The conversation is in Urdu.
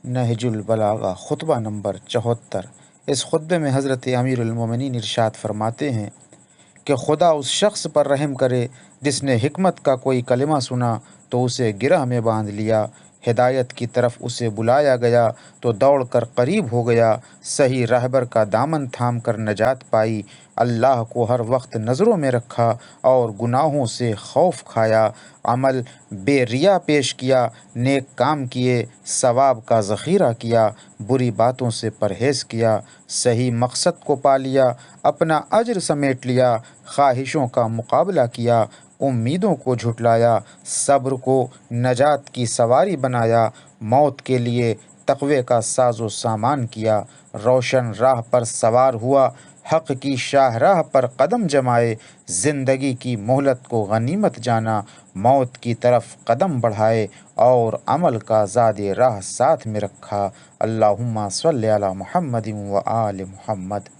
نہج البلاغہ خطبہ نمبر 74۔ اس خطبے میں حضرت امیر المومنین ارشاد فرماتے ہیں کہ خدا اس شخص پر رحم کرے جس نے حکمت کا کوئی کلمہ سنا تو اسے گرہ میں باندھ لیا، ہدایت کی طرف اسے بلایا گیا تو دوڑ کر قریب ہو گیا، صحیح راہبر کا دامن تھام کر نجات پائی، اللہ کو ہر وقت نظروں میں رکھا اور گناہوں سے خوف کھایا، عمل بے ریا پیش کیا، نیک کام کیے، ثواب کا ذخیرہ کیا، بری باتوں سے پرہیز کیا، صحیح مقصد کو پا لیا، اپنا اجر سمیٹ لیا، خواہشوں کا مقابلہ کیا، امیدوں کو جھٹلایا، صبر کو نجات کی سواری بنایا، موت کے لیے تقوی کا ساز و سامان کیا، روشن راہ پر سوار ہوا، حق کی شاہراہ پر قدم جمائے، زندگی کی مہلت کو غنیمت جانا، موت کی طرف قدم بڑھائے اور عمل کا زاد راہ ساتھ میں رکھا۔ اللہم صلی علی محمد و آل محمد۔